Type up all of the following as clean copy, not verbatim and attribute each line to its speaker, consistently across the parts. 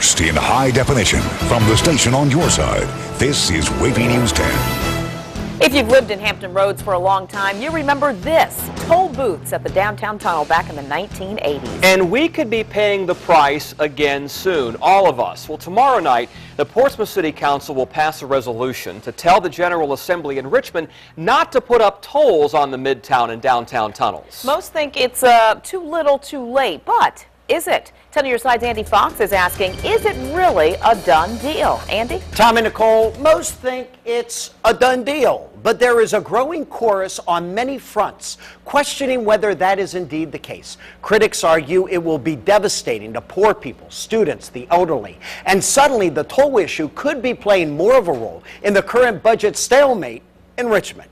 Speaker 1: first in high definition from the station on your side. This is WAVY News 10.
Speaker 2: If you've lived in Hampton Roads for a long time, you remember this, toll booths at the downtown tunnel back in the 1980s.
Speaker 3: And we could be paying the price again soon, all of us. Well, tomorrow night, the Portsmouth City Council will pass a resolution to tell the General Assembly in Richmond not to put up tolls on the Midtown and downtown tunnels.
Speaker 2: Most think it's too little too late, but is it? 10 on your side's Andy Fox is asking, is it really a done deal? Andy?
Speaker 4: Tom and Nicole, most think it's a done deal, but there is a growing chorus on many fronts questioning whether that is indeed the case. Critics argue it will be devastating to poor people, students, the elderly, and suddenly the toll issue could be playing more of a role in the current budget stalemate in Richmond.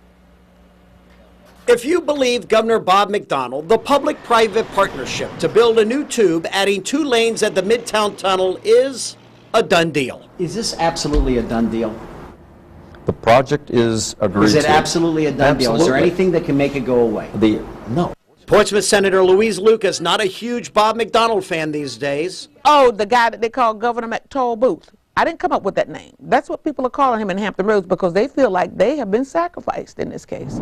Speaker 4: If you believe Governor Bob McDonnell, the public-private partnership to build a new tube adding 2 lanes at the Midtown Tunnel is a done deal.
Speaker 5: Is this absolutely a done deal?
Speaker 6: The project is agreed to.
Speaker 5: Is it absolutely a done deal? Is there anything that can make it go away?
Speaker 6: No.
Speaker 4: Portsmouth Senator Louise Lucas, not a huge Bob McDonnell fan these days.
Speaker 7: Oh, the guy that they call Governor McToll Booth. I didn't come up with that name. That's what people are calling him in Hampton Roads because they feel like they have been sacrificed in this case.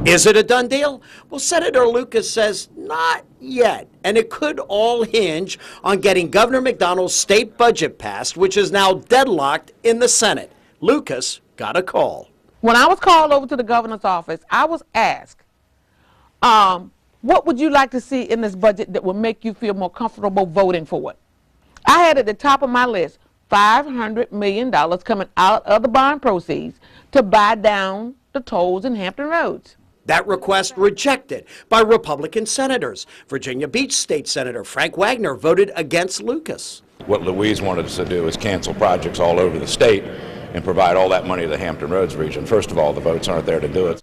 Speaker 4: Is it a done deal? Well, Senator Lucas says not yet, and it could all hinge on getting Governor McDonnell's state budget passed, which is now deadlocked in the Senate. Lucas got a call.
Speaker 7: When I was called over to the governor's office, I was asked, what would you like to see in this budget that would make you feel more comfortable voting for it? I had at the top of my list $500 million coming out of the bond proceeds to buy down the tolls in Hampton Roads.
Speaker 4: That request rejected by Republican senators. Virginia Beach State Senator Frank Wagner voted against Lucas.
Speaker 8: What Louise wanted us to do is cancel projects all over the state and provide all that money to the Hampton Roads region. First of all, the votes aren't there to do it.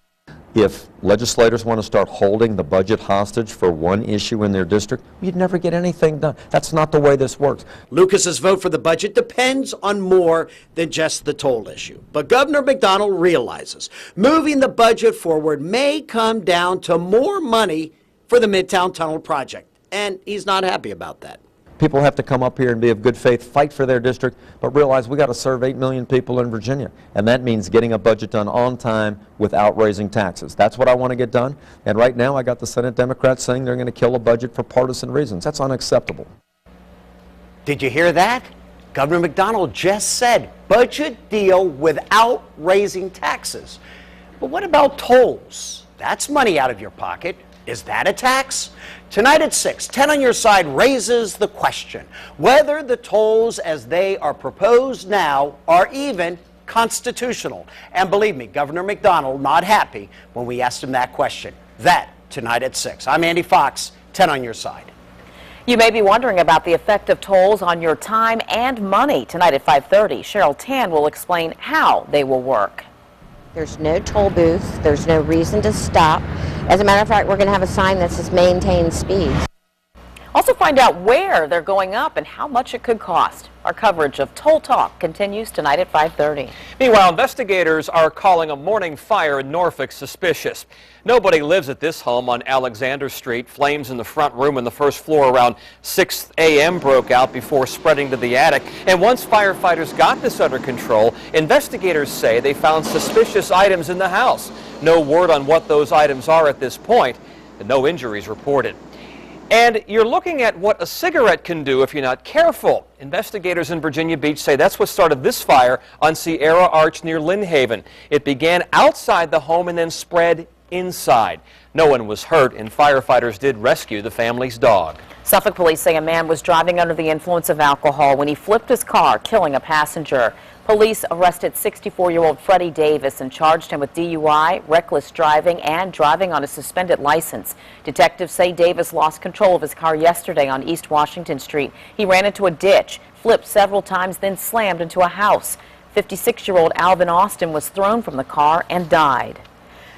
Speaker 6: If legislators want to start holding the budget hostage for one issue in their district, you'd never get anything done. That's not the way this works.
Speaker 4: Lucas's vote for the budget depends on more than just the toll issue. But Governor McDonnell realizes moving the budget forward may come down to more money for the Midtown Tunnel project. And he's not happy about that.
Speaker 6: People have to come up here and be of good faith, fight for their district, but realize we got to serve 8 million people in Virginia. And that means getting a budget done on time without raising taxes. That's what I want to get done. And right now I got the Senate Democrats saying they're going to kill a budget for partisan reasons. That's unacceptable.
Speaker 4: Did you hear that? Governor McDonnell just said budget deal without raising taxes. But what about tolls? That's money out of your pocket. Is that a tax? Tonight at 6, 10 on your side raises the question whether the tolls as they are proposed now are even constitutional. And believe me, Governor McDonnell not happy when we asked him that question. That tonight at 6. I'm Andy Fox, 10 on your side.
Speaker 2: You may be wondering about the effect of tolls on your time and money. Tonight at 5:30, Cheryl Tan will explain how they will work.
Speaker 9: There's no toll booth. There's no reason to stop. As a matter of fact, we're going to have a sign that says maintain speed.
Speaker 2: Also find out where they're going up and how much it could cost. Our coverage of Toll Talk continues tonight at 5:30.
Speaker 3: Meanwhile, investigators are calling a morning fire in Norfolk suspicious. Nobody lives at this home on Alexander Street. Flames in the front room and the first floor around 6 a.m. broke out before spreading to the attic. And once firefighters got this under control, investigators say they found suspicious items in the house. No word on what those items are at this point, and no injuries reported. And you're looking at what a cigarette can do if you're not careful. Investigators in Virginia Beach say that's what started this fire on Sierra Arch near Lynn Haven. It began outside the home and then spread inside. No one was hurt, and firefighters did rescue the family's dog.
Speaker 2: Suffolk police say a man was driving under the influence of alcohol when he flipped his car, killing a passenger. Police arrested 64-year-old Freddie Davis and charged him with DUI, reckless driving, and driving on a suspended license. Detectives say Davis lost control of his car yesterday on East Washington Street. He ran into a ditch, flipped several times, then slammed into a house. 56-year-old Alvin Austin was thrown from the car and died.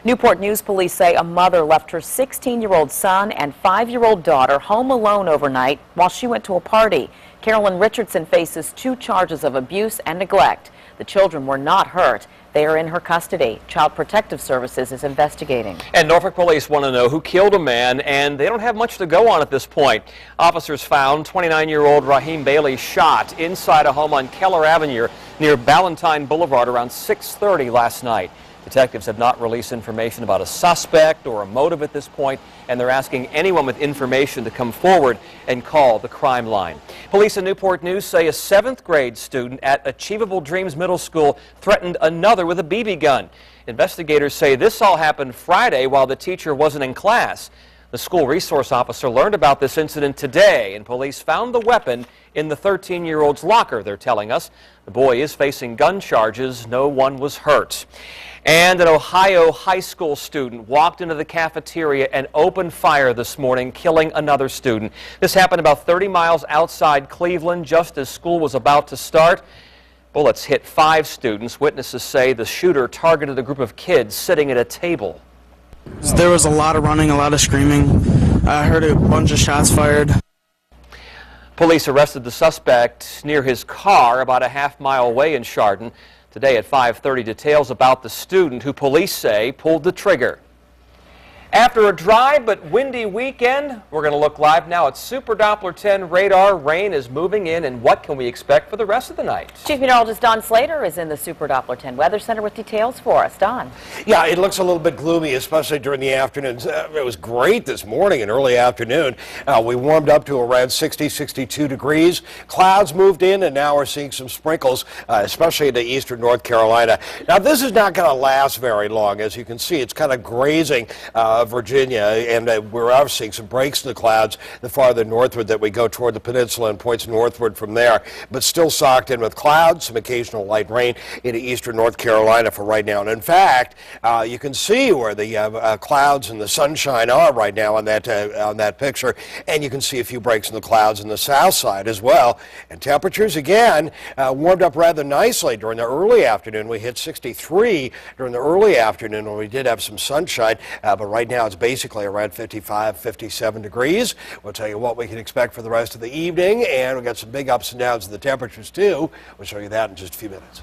Speaker 2: Newport News police say a mother left her 16-year-old son and 5-year-old daughter home alone overnight while she went to a party. Carolyn Richardson faces 2 charges of abuse and neglect. The The children were not hurt. They are in her custody. Child Protective Services is investigating.
Speaker 3: And Norfolk police want to know who killed a man, and they don't have much to go on at this point. Officers found 29-year-old Raheem Bailey shot inside a home on Keller Avenue near Ballantyne Boulevard around 6:30 last night. Detectives have not released information about a suspect or a motive at this point, and they're asking anyone with information to come forward and call the crime line. Police in Newport News say a 7th grade student at Achievable Dreams Middle School threatened another with a BB gun. Investigators say this all happened Friday while the teacher wasn't in class. The school resource officer learned about this incident today, and police found the weapon in the 13-year-old's locker, they're telling us. The boy is facing gun charges. No one was hurt. And an Ohio high school student walked into the cafeteria and opened fire this morning, killing another student. This happened about 30 miles outside Cleveland, just as school was about to start. Bullets hit 5 students. Witnesses say the shooter targeted a group of kids sitting at a table.
Speaker 10: There was a lot of running, a lot of screaming. I heard a bunch of shots fired.
Speaker 3: Police arrested the suspect near his car about a half-mile away in Chardon. Today at 5:30, details about the student who police say pulled the trigger. After a dry but windy weekend, we're going to look live now at Super Doppler 10 radar. Rain is moving in, and what can we expect for the rest of the night?
Speaker 2: Chief Meteorologist Don Slater is in the Super Doppler 10 Weather Center with details for us. Don.
Speaker 11: Yeah, it looks a little bit gloomy, especially during the afternoons. It was great this morning and early afternoon. We warmed up to around 60, 62 degrees. Clouds moved in, and now we're seeing some sprinkles, especially into eastern North Carolina. Now, this is not going to last very long. As you can see, it's kind of grazing Virginia, and we're seeing some breaks in the clouds the farther northward that we go toward the peninsula and points northward from there, but still socked in with clouds, some occasional light rain into eastern North Carolina for right now. And in fact, you can see where the clouds and the sunshine are right now on that picture, and you can see a few breaks in the clouds in the south side as well. And temperatures again warmed up rather nicely during the early afternoon. We hit 63 during the early afternoon when we did have some sunshine, but right now it's basically around 55, 57 degrees. We'll tell you what we can expect for the rest of the evening, and we've got some big ups and downs in the temperatures too. We'll show you that in just a few minutes.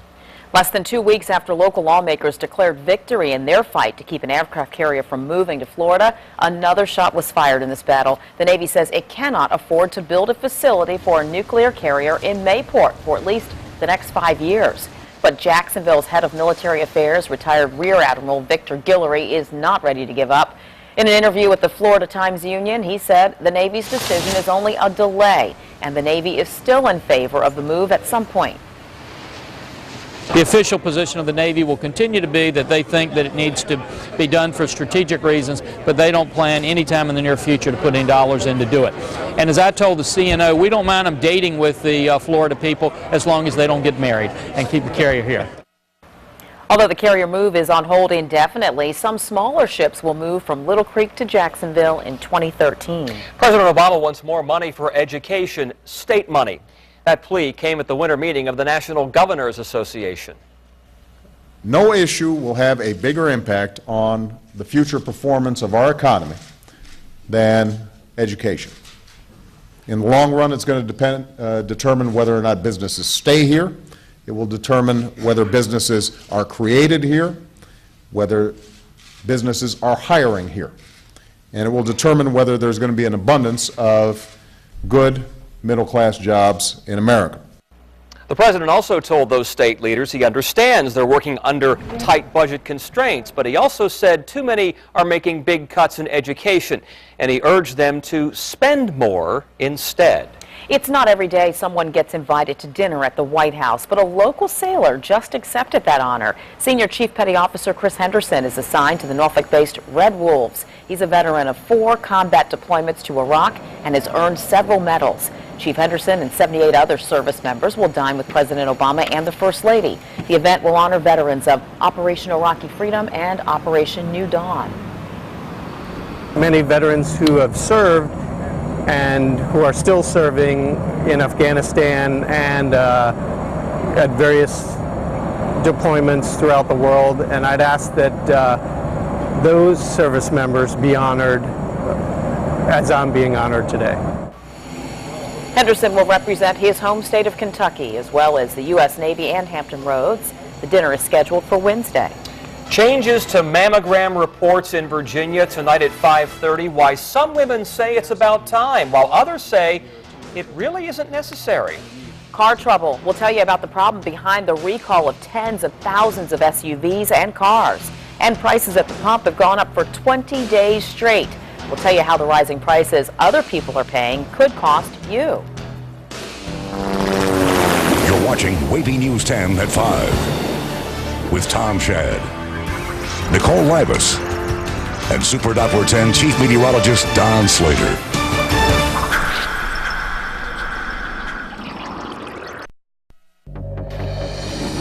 Speaker 2: Less than 2 weeks after local lawmakers declared victory in their fight to keep an aircraft carrier from moving to Florida, another shot was fired in this battle. The Navy says it cannot afford to build a facility for a nuclear carrier in Mayport for at least the next 5 years. But Jacksonville's head of military affairs, retired Rear Admiral Victor Guillory, is not ready to give up. In an interview with the Florida Times-Union, he said the Navy's decision is only a delay, and the Navy is still in favor of the move at some point.
Speaker 12: The official position of the Navy will continue to be that they think that it needs to be done for strategic reasons, but they don't plan any time in the near future to put any dollars in to do it. And as I told the CNO, we don't mind them dating with the Florida people as long as they don't get married and keep the carrier here.
Speaker 2: Although the carrier move is on hold indefinitely, some smaller ships will move from Little Creek to Jacksonville in 2013.
Speaker 3: President Obama wants more money for education, state money. That plea came at the winter meeting of the National Governors Association.
Speaker 13: No issue will have a bigger impact on the future performance of our economy than education. In the long run, it's going to determine whether or not businesses stay here. It will determine whether businesses are created here, whether businesses are hiring here. And it will determine whether there's going to be an abundance of good middle-class jobs in America.
Speaker 3: The president also told those state leaders he understands they're working under tight budget constraints, but he also said too many are making big cuts in education, and he urged them to spend more instead.
Speaker 2: It's not every day someone gets invited to dinner at the White House, but a local sailor just accepted that honor. Senior Chief Petty Officer Chris Henderson is assigned to the Norfolk-based Red Wolves. He's a veteran of 4 combat deployments to Iraq and has earned several medals. Chief Henderson and 78 other service members will dine with President Obama and the First Lady. The event will honor veterans of Operation Iraqi Freedom and Operation New Dawn.
Speaker 14: Many veterans who have served and who are still serving in Afghanistan and at various deployments throughout the world, and I'd ask that those service members be honored as I'm being honored today.
Speaker 2: Henderson will represent his home state of Kentucky, as well as the U.S. Navy and Hampton Roads. The dinner is scheduled for Wednesday.
Speaker 3: Changes to mammogram reports in Virginia tonight at 5:30. Why some women say it's about time, while others say it really isn't necessary.
Speaker 2: Car trouble. We'll tell you about the problem behind the recall of tens of thousands of SUVs and cars. And prices at the pump have gone up for 20 days straight. We'll tell you how the rising prices other people are paying could cost you.
Speaker 1: You're watching WAVY News 10 at 5 with Tom Shad, Nicole Libas, and Super Doppler 10 Chief Meteorologist Don Slater.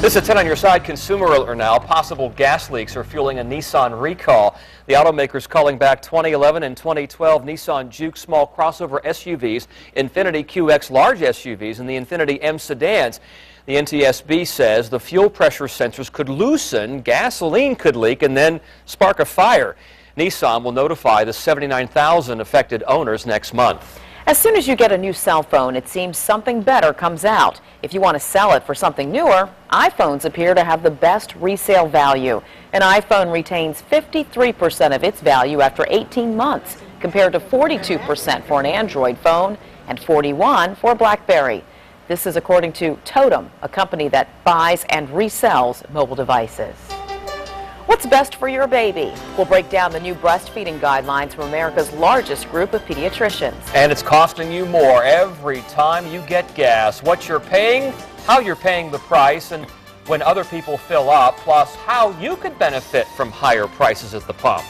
Speaker 3: This is 10 on your side. Consumer alert now. Possible gas leaks are fueling a Nissan recall. The automakers calling back 2011 and 2012 Nissan Juke small crossover SUVs, Infiniti QX large SUVs, and the Infiniti M sedans. The NTSB says the fuel pressure sensors could loosen, gasoline could leak, and then spark a fire. Nissan will notify the 79,000 affected owners next month.
Speaker 2: As soon as you get a new cell phone, it seems something better comes out. If you want to sell it for something newer, iPhones appear to have the best resale value. An iPhone retains 53% of its value after 18 months, compared to 42% for an Android phone and 41% for a BlackBerry. This is according to Totem, a company that buys and resells mobile devices. What's best for your baby? We'll break down the new breastfeeding guidelines from America's largest group of pediatricians.
Speaker 3: And it's costing you more every time you get gas. What you're paying, how you're paying the price, and when other people fill up, plus how you could benefit from higher prices at the pump.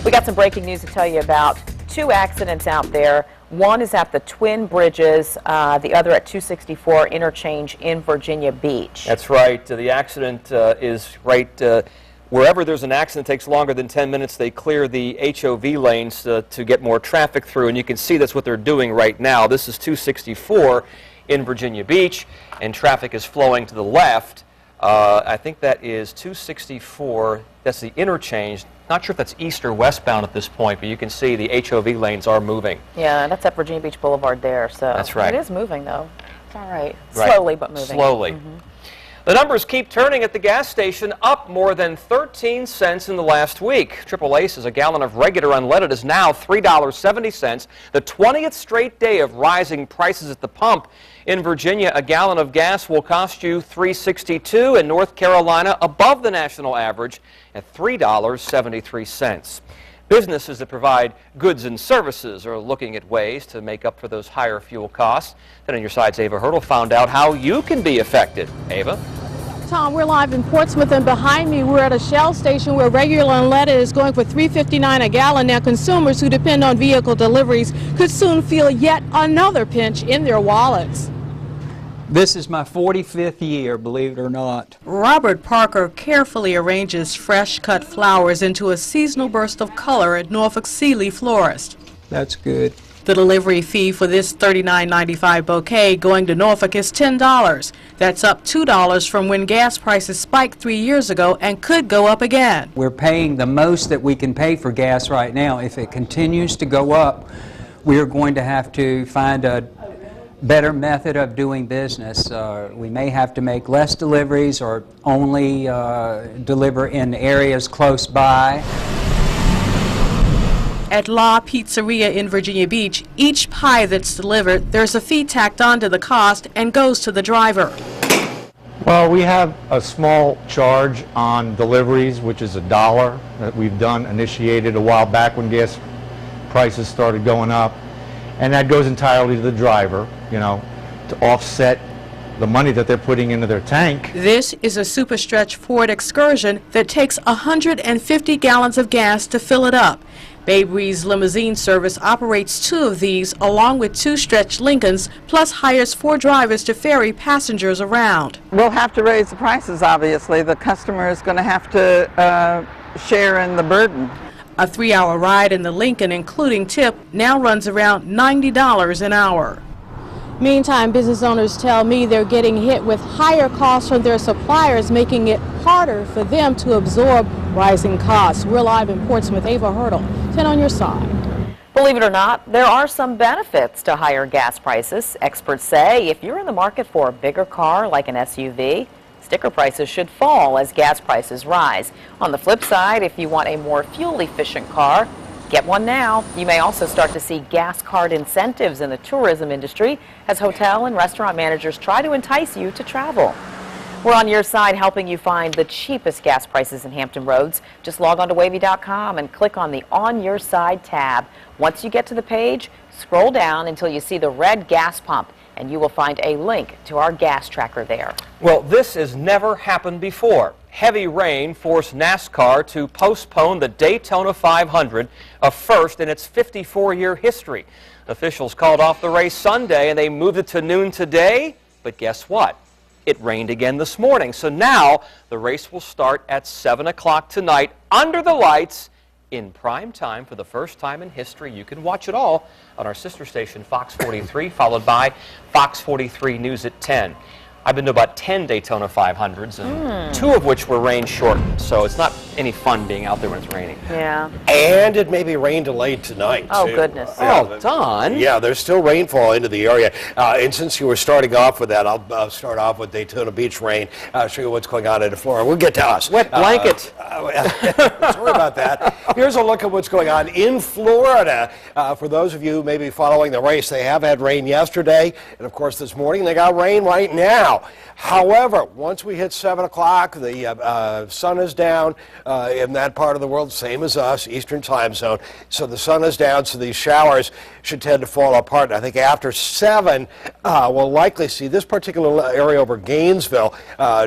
Speaker 2: We got some breaking news to tell you about. 2 accidents out there. One is at the Twin Bridges, the other at 264 interchange in Virginia Beach.
Speaker 3: That's right. The accident is right wherever there's an accident. It takes longer than 10 minutes. They clear the HOV lanes to get more traffic through, and you can see that's what they're doing right now. This is 264 in Virginia Beach, and traffic is flowing to the left. I think that is 264. That's the interchange. Not sure if that's east or westbound at this point, but you can see the HOV lanes are moving.
Speaker 2: Yeah, that's at Virginia Beach Boulevard there. So
Speaker 3: that's right.
Speaker 2: It is moving, though. It's all right. Slowly, but moving.
Speaker 3: Slowly. The numbers keep turning at the gas station, up more than 13 cents in the last week. AAA says a gallon of regular unleaded is now $3.70, the 20th straight day of rising prices at the pump. In Virginia, a gallon of gas will cost you $3.62. In North Carolina, above the national average at $3.73. Businesses that provide goods and services are looking at ways to make up for those higher fuel costs. Then on your side's Ava Hurdle found out how you can be affected. Ava?
Speaker 15: Tom, we're live in Portsmouth, and behind me we're at a Shell station where regular unleaded is going for $3.59 a gallon. Now, consumers who depend on vehicle deliveries could soon feel yet another pinch in their wallets.
Speaker 16: This is my 45th year, believe it or not.
Speaker 17: Robert Parker carefully arranges fresh cut flowers into a seasonal burst of color at Norfolk Sealy Florist.
Speaker 16: That's good.
Speaker 17: The delivery fee for this $39.95 bouquet going to Norfolk is $10. That's up $2 from when gas prices spiked 3 years ago and could go up again.
Speaker 16: We're paying the most that we can pay for gas right now. If it continues to go up, we are going to have to find a better method of doing business. We may have to make less deliveries or only deliver in areas close by.
Speaker 17: At La Pizzeria in Virginia Beach, each pie that's delivered, there's a fee tacked onto the cost and goes to the driver.
Speaker 18: Well, we have a small charge on deliveries, which is $1 that we've initiated a while back when gas prices started going up. And that goes entirely to the driver, you know, to offset the money that they're putting into their tank.
Speaker 17: This is a Superstretch Ford Excursion that takes 150 gallons of gas to fill it up. Babe Ree's limousine service operates 2 of these along with 2 stretch Lincolns, plus hires 4 drivers to ferry passengers around.
Speaker 19: We'll have to raise the prices, obviously. The customer is going to have to share in the burden.
Speaker 17: A 3-hour ride in the Lincoln, including tip, now runs around $90 an hour.
Speaker 15: Meantime, business owners tell me they're getting hit with higher costs from their suppliers, making it harder for them to absorb rising costs. We're live in Portsmouth. Ava Hurdle, 10 on your side.
Speaker 2: Believe it or not, there are some benefits to higher gas prices. Experts say if you're in the market for a bigger car like an SUV, sticker prices should fall as gas prices rise. On the flip side, if you want a more fuel-efficient car, get one now. You may also start to see gas card incentives in the tourism industry as hotel and restaurant managers try to entice you to travel. We're on your side helping you find the cheapest gas prices in Hampton Roads. Just log on to WAVY.com and click on the On Your Side tab. Once you get to the page, scroll down until you see the red gas pump, and you will find a link to our gas tracker there.
Speaker 3: Well, this has never happened before. Heavy rain forced NASCAR to postpone the Daytona 500, a first in its 54-year history. Officials called off the race Sunday and they moved it to noon today, but guess what? It rained again this morning, so now the race will start at 7 o'clock tonight under the lights in prime time for the first time in history. You can watch it all on our sister station, Fox 43, followed by Fox 43 News at 10. I've been to about 10 Daytona 500s, and 2 of which were rain shortened, so it's not any fun being out there when it's raining.
Speaker 2: Yeah.
Speaker 11: And it may be rain delayed tonight,
Speaker 2: Oh,
Speaker 11: too.
Speaker 2: goodness.
Speaker 3: Oh, Don.
Speaker 11: Yeah, there's still rainfall into the area. And since you were starting off with that, I'll start off with Daytona Beach rain, show you what's going on in Florida. We'll get to us.
Speaker 3: Wet blanket.
Speaker 11: Sorry about that. Here's a look at what's going on in Florida. For those of you maybe following the race, they have had rain yesterday, and of course this morning they got rain right now. However, once we hit 7 o'clock, the sun is down in that part of the world, same as us, Eastern time zone. So the sun is down, so these showers should tend to fall apart. And I think after 7, we'll likely see this particular area over Gainesville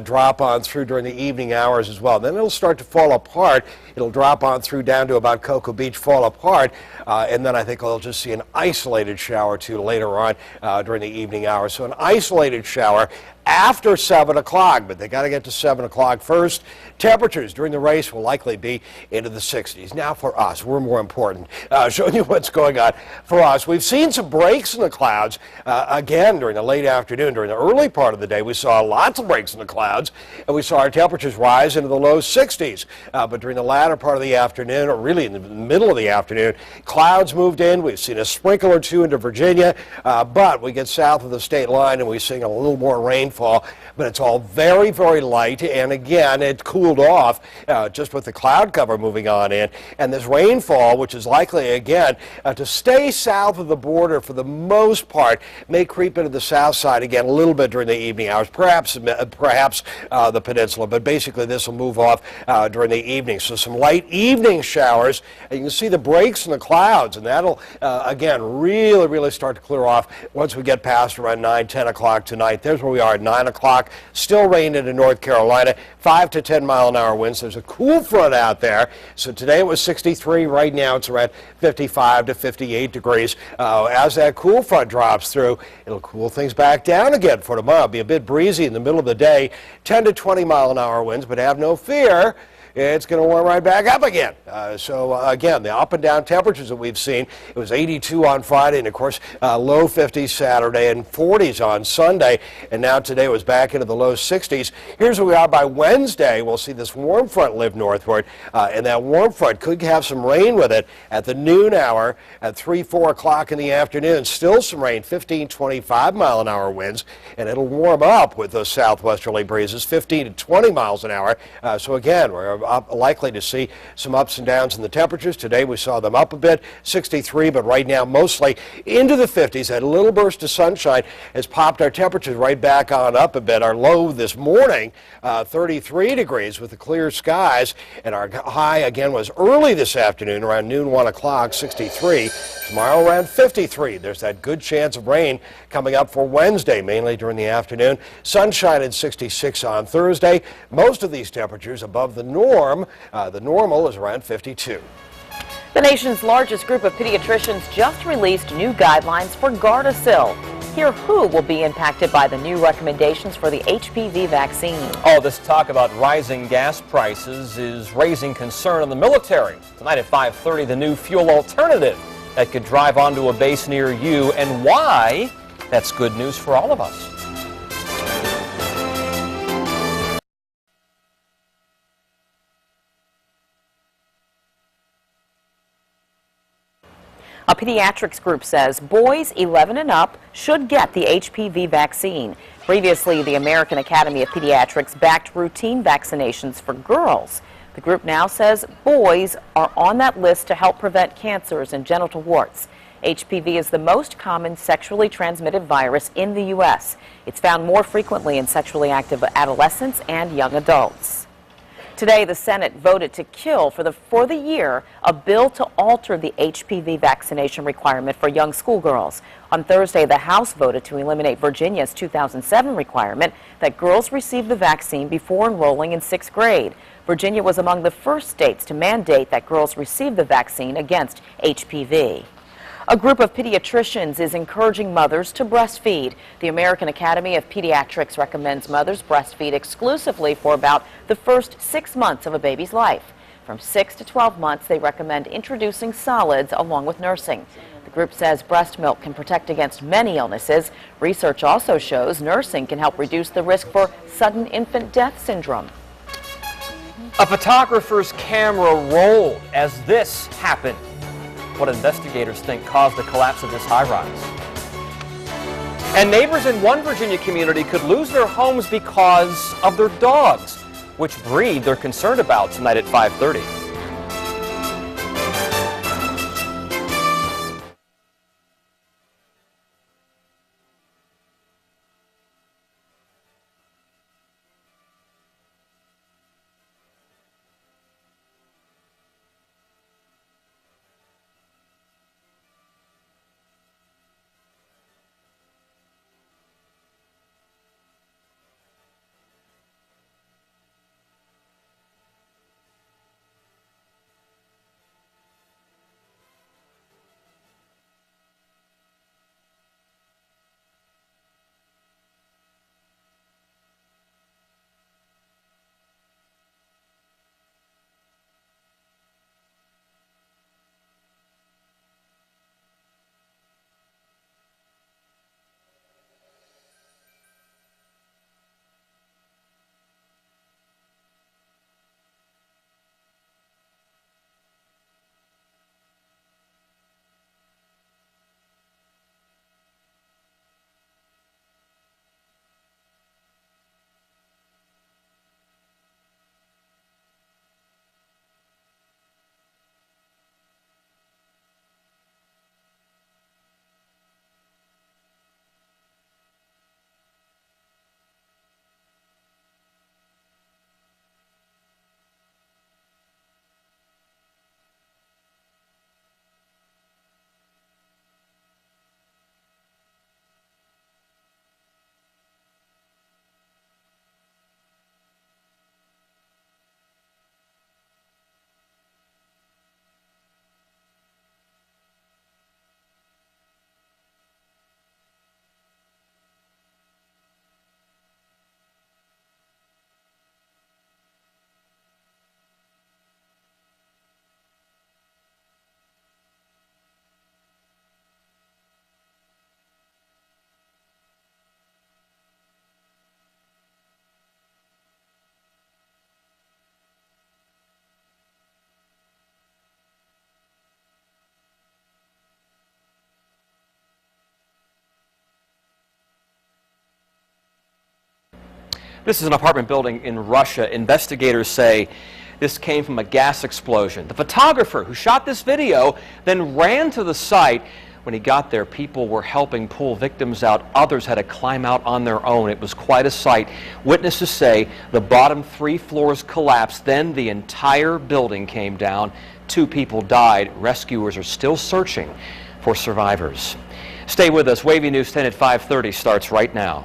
Speaker 11: drop on through during the evening hours as well. Then it'll start to fall apart. It'll drop on through down to about Cocoa Beach, fall apart, and then I think we'll just see an isolated shower or two later on during the evening hours. So an isolated shower after 7 o'clock, but they got to get to 7 o'clock first. Temperatures during the race will likely be into the 60s. Now for us, we're more important. Showing you what's going on for us. We've seen some breaks in the clouds again during the late afternoon. During the early part of the day, we saw lots of breaks in the clouds, and we saw our temperatures rise into the low 60s. But during the latter part of the afternoon, or really in the middle of the afternoon, clouds moved in. We've seen a sprinkle or two into Virginia, but we get south of the state line and we're seeing a little more rainfall, but it's all very, very light, and again, it cooled off just with the cloud cover moving on in, and this rainfall, which is likely, again, to stay south of the border for the most part, may creep into the south side again a little bit during the evening hours, perhaps the peninsula, but basically this will move off during the evening. So some light evening showers, and you can see the breaks in the clouds, and that'll, again, really, really start to clear off once we get past around 9, 10 o'clock tonight. There's where we are at 9 o'clock. Still rain into North Carolina, 5 to 10 mile-an-hour winds. There's a cool front out there. So today it was 63. Right now it's around 55 to 58 degrees. As that cool front drops through, it'll cool things back down again for tomorrow. It'll be a bit breezy in the middle of the day, 10 to 20 mile-an-hour winds, but have no fear. It's going to warm right back up again. Again, the up and down temperatures that we've seen, it was 82 on Friday, and of course, low 50s Saturday and 40s on Sunday, and now today was back into the low 60s. Here's where we are by Wednesday. We'll see this warm front live northward, and that warm front could have some rain with it at the noon hour at 3, 4 o'clock in the afternoon. Still some rain, 15, 25 mile-an-hour winds, and it'll warm up with those southwesterly breezes, 15 to 20 miles an hour. So again, we're likely to see some ups and downs in the temperatures. Today we saw them up a bit, 63, but right now mostly into the 50s. That little burst of sunshine has popped our temperatures right back on up a bit. Our low this morning, 33 degrees with the clear skies, and our high again was early this afternoon around noon, 1 o'clock, 63. Tomorrow around 53. There's that good chance of rain coming up for Wednesday, mainly during the afternoon. Sunshine at 66 on Thursday. Most of these temperatures above the norm. The normal is around 52.
Speaker 2: The nation's largest group of pediatricians just released new guidelines for Gardasil. Hear who will be impacted by the new recommendations for the HPV vaccine.
Speaker 3: All this talk about rising gas prices is raising concern in the military. Tonight at 5:30, the new fuel alternative that could drive onto a base near you, and why That's good news for all of us.
Speaker 2: A pediatrics group says boys 11 and up should get the HPV vaccine. Previously, the American Academy of Pediatrics backed routine vaccinations for girls. The group now says boys are on that list to help prevent cancers and genital warts. HPV is the most common sexually transmitted virus in the U.S. It's found more frequently in sexually active adolescents and young adults. Today, the Senate voted to kill for the year a bill to alter the HPV vaccination requirement for young schoolgirls. On Thursday, the House voted to eliminate Virginia's 2007 requirement that girls receive the vaccine before enrolling in 6th grade. Virginia was among the first states to mandate that girls receive the vaccine against HPV. A group of pediatricians is encouraging mothers to breastfeed. The American Academy of Pediatrics recommends mothers breastfeed exclusively for about the first 6 months of a baby's life. From 6 to 12 months, they recommend introducing solids along with nursing. The group says breast milk can protect against many illnesses. Research also shows nursing can help reduce the risk for sudden infant death syndrome.
Speaker 3: A photographer's camera rolled as this happened. What investigators think caused the collapse of this high-rise. And neighbors in one Virginia community could lose their homes because of their dogs. Which breed they're concerned about tonight at 5:30. This is an apartment building in Russia. Investigators say this came from a gas explosion. The photographer who shot this video then ran to the site. When he got there, people were helping pull victims out. Others had to climb out on their own. It was quite a sight. Witnesses say the bottom 3 floors collapsed. Then the entire building came down. 2 people died. Rescuers are still searching for survivors. Stay with us. WAVY News 10 at 5:30 starts right now.